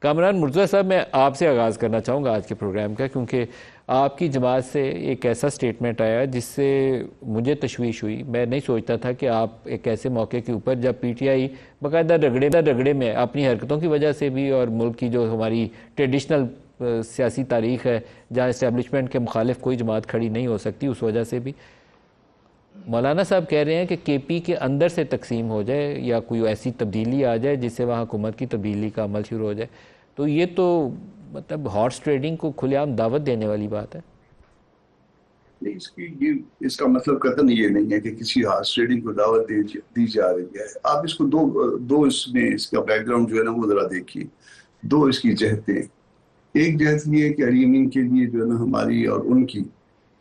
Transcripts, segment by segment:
کامران مرتضیٰ صاحب، میں آپ سے آغاز کرنا چاہوں گا آج کے پروگرام کا، کیونکہ آپ کی جماعت سے ایک ایسا سٹیٹمنٹ آیا جس سے مجھے تشویش ہوئی۔ میں نہیں سوچتا تھا کہ آپ ایک ایسے موقع کے اوپر، جب پی ٹی آئی باقاعدہ رگڑے میں اپنی حرکتوں کی وجہ سے بھی، اور ملک کی جو ہماری ٹریڈیشنل سیاسی تاریخ ہے جہاں اسٹیبلشمنٹ کے مخالف کوئی جماعت کھڑی نہیں ہو سکتی، اس وجہ سے بھی مولانا صاحب کہہ رہے ہیں کہ کے پی کے اندر سے تقسیم ہو جائے یا کوئی ایسی تبدیلی آ جائے جس سے وہاں حکومت کی تبدیلی کا عمل شروع ہو جائے، تو یہ تو مطلب ہارس ٹریڈنگ کو کھلے عام دعوت دینے والی بات ہے۔ نہیں، اس کا مطلب قطعاً یہ نہیں ہے کہ کسی ہارس ٹریڈنگ کو دعوت دی جا رہی ہے۔ آپ اس کو دو اس میں اس کا بیک گراؤنڈ جو ہے نا وہ ذرا دیکھیے۔ دو اس کی جہتیں، ایک جہت یہ ہے کہ علی امین کے لیے جو ہے نا ہماری اور ان کی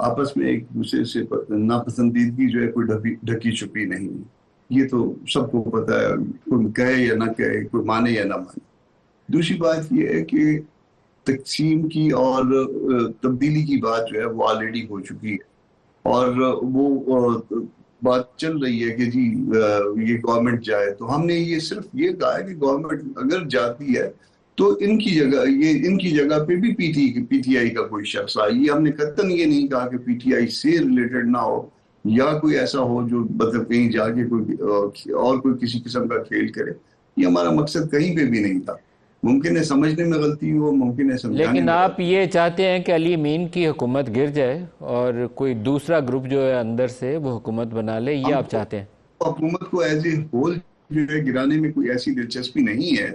آپس میں ایک دوسرے سے ناپسندیدگی جو ہے کوئی ڈھکی چھپی نہیں ہے، یہ تو سب کو پتہ ہے، کوئی کہے یا نہ کہے، کوئی مانے یا نہ مانے۔ دوسری بات یہ ہے کہ تقسیم کی اور تبدیلی کی بات جو ہے وہ آلریڈی ہو چکی ہے، اور وہ بات چل رہی ہے کہ جی یہ گورنمنٹ جائے، تو ہم نے یہ صرف یہ کہا ہے کہ گورنمنٹ اگر جاتی ہے تو ان کی جگہ پہ بھی پی ٹی آئی کا کوئی شخص آئے۔ یہ ہم نے قطعاً یہ نہیں کہا کہ پی ٹی آئی سے ریلیٹڈ نہ ہو یا کوئی ایسا ہو جو مطلب کہیں جا کے کوئی کسی قسم کا کھیل کرے، یہ ہمارا مقصد کہیں پہ بھی نہیں تھا۔ ممکن ہے سمجھنے میں غلطی ہو، ممکن ہے سمجھانے لیکن میں آپ غلطی یہ چاہتے ہیں کہ علی امین کی حکومت گر جائے اور کوئی دوسرا گروپ جو ہے اندر سے وہ حکومت بنا لے، یہ ہم آپ چاہتے ہیں؟ حکومت کو ایز اے ہول جو ہے گرانے میں کوئی ایسی دلچسپی نہیں ہے،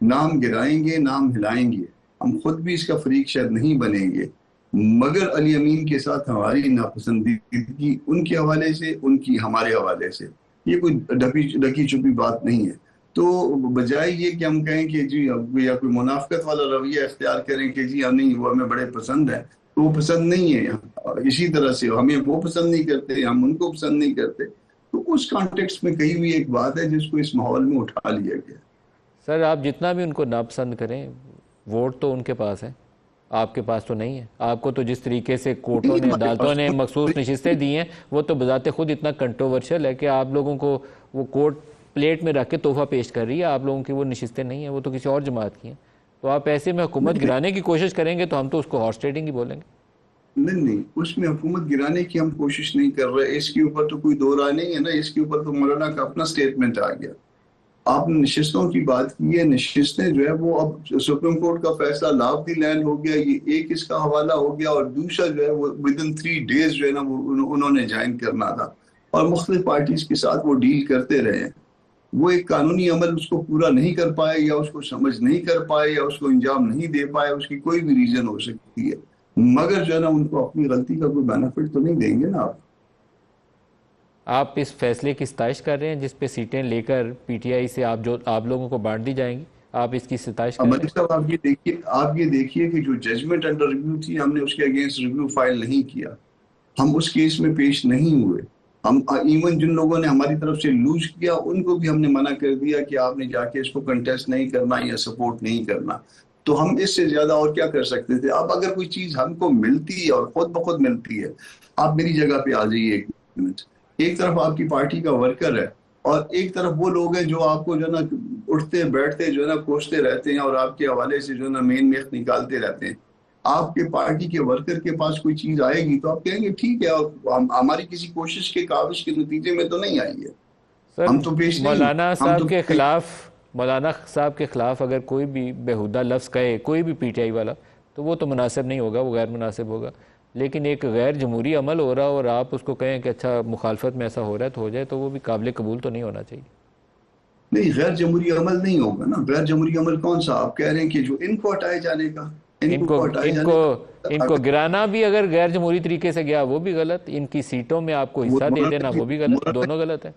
نہ ہم گرائیں گے نہ ہم ہلائیں گے، ہم خود بھی اس کا فریق شاید نہیں بنیں گے، مگر علی امین کے ساتھ ہماری ناپسندیدگی ان کے حوالے سے، ان کی ہمارے حوالے سے، یہ کوئی ڈھکی چھپی بات نہیں ہے۔ تو بجائے یہ کہ ہم کہیں کہ جی یا کوئی منافقت والا رویہ اختیار کریں کہ جی نہیں وہ ہمیں بڑے پسند ہے، تو وہ پسند نہیں ہے، اسی طرح سے ہمیں وہ پسند نہیں کرتے، ہم ان کو پسند نہیں کرتے، تو اس کانٹیکسٹ میں کہی ہوئی ایک بات ہے جس کو اس ماحول میں اٹھا لیا گیا۔ سر، آپ جتنا بھی ان کو ناپسند کریں، ووٹ تو ان کے پاس ہے، آپ کے پاس تو نہیں ہے۔ آپ کو تو جس طریقے سے کورٹوں نہیں نے، ہمارے عدالتوں پاس نے مخصوص نشستیں دی ہیں، وہ تو بذات خود اتنا کنٹروورشل ہے کہ آپ لوگوں کو وہ کورٹ پلیٹ میں رکھ کے تحفہ پیش کر رہی ہے، آپ لوگوں کی وہ نشستیں نہیں ہیں، وہ تو کسی اور جماعت کی ہیں۔ تو آپ ایسے میں حکومت گرانے کی کوشش کریں گے تو ہم تو اس کو ہارس ٹریڈنگ ہی بولیں گے۔ نہیں، اس میں حکومت گرانے کی ہم کوشش نہیں کر رہے، اس کے اوپر تو کوئی دو رائے نہیں ہے نا، اس کے اوپر تو مولانا کا اپنا سٹیٹمنٹ آ گیا۔ آپ نے نشستوں کی بات کی ہے، نشستیں جو ہے وہ اب سپریم کورٹ کا فیصلہ لا آف دی لینڈ ہو گیا، یہ ایک اس کا حوالہ ہو گیا، اور دوسرا جو ہے وہ ودن 3 days جو ہے نا وہ انہوں نے جوائن کرنا تھا، اور مختلف پارٹیز کے ساتھ وہ ڈیل کرتے رہے ہیں۔ وہ ایک قانونی عمل اس کو پورا نہیں کر پائے، یا اس کو سمجھ نہیں کر پائے، یا اس کو انجام نہیں دے پائے، اس کی کوئی بھی ریزن ہو سکتی ہے، مگر جو ہے نا ان کو اپنی غلطی کا کوئی بینیفٹ تو نہیں دیں گے نا آپ۔ آپ اس فیصلے کی ستائش کر رہے ہیں جس پہ سیٹیں لے کر پی ٹی آئی سے آپ لوگوں کو بانٹ دی جائیں گی، آپ اس کی ستائش کر رہے ملک ہیں؟ صاحب آپ یہ دیکھیے کہ جو ججمنٹ انڈر ریویو تھی، ہم نے اس کے اگینسٹ ریویو فائل نہیں کیا، ہم اس کیس میں پیش نہیں ہوئے۔ ہم ایون جن لوگوں نے ہماری طرف سے لوز کیا ان کو بھی ہم نے منع کر دیا کہ آپ نے جا کے اس کو کنٹیسٹ نہیں کرنا یا سپورٹ نہیں کرنا۔ تو ہم اس سے زیادہ اور کیا کر سکتے تھے؟ اب اگر کوئی چیز ہم کو ملتی ہے اور خود بخود ملتی ہے، آپ میری جگہ پہ آ جائیے ایک منٹ۔ ایک طرف آپ کی پارٹی کا ورکر ہے، اور ایک طرف وہ لوگ ہیں جو آپ کو جو ہے نا اٹھتے بیٹھتے جو ہے نا کوستے رہتے ہیں، اور آپ کے حوالے سے جو ہے نا مین میخ نکالتے رہتے ہیں۔ آپ کے پارٹی کے ورکر کے پاس کوئی چیز آئے گی تو آپ کہیں گے ٹھیک ہے، اور ہماری کسی کوشش کے کاوش کے نتیجے میں تو نہیں آئی ہے، سر، ہم تو پیش نہیں ہوئے، ہم تو مولانا صاحب کے خلاف اگر کوئی بھی بیہودہ لفظ کہے کوئی بھی پی ٹی آئی والا، تو وہ تو مناسب نہیں ہوگا، وہ غیر مناسب ہوگا۔ لیکن ایک غیر جمہوری عمل ہو رہا اور آپ اس کو کہیں کہ اچھا مخالفت میں ایسا ہو رہا ہے تو ہو جائے، تو وہ بھی قابل قبول تو نہیں ہونا چاہیے۔ نہیں، غیر جمہوری عمل نہیں ہوگا نا۔ غیر جمہوری عمل کون سا؟ آپ کہہ رہے ہیں کہ جو ان کو ہٹائے جانے کا، ان کو ان کو ان کو گرانا بھی اگر غیر جمہوری طریقے سے گیا وہ بھی غلط، ان کی سیٹوں میں آپ کو حصہ دے دینا وہ بھی غلط، دونوں غلط ہے۔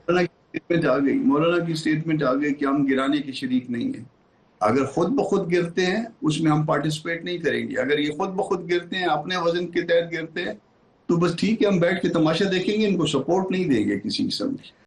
مولانا کی سٹیٹمنٹ آ گئی کہ ہم گرانے کے شریک نہیں ہیں۔ اگر خود بخود گرتے ہیں اس میں ہم پارٹیسپیٹ نہیں کریں گے، اگر یہ خود بخود گرتے ہیں، اپنے وزن کے تحت گرتے ہیں، تو بس ٹھیک ہے، ہم بیٹھ کے تماشا دیکھیں گے، ان کو سپورٹ نہیں دیں گے کسی قسم کی۔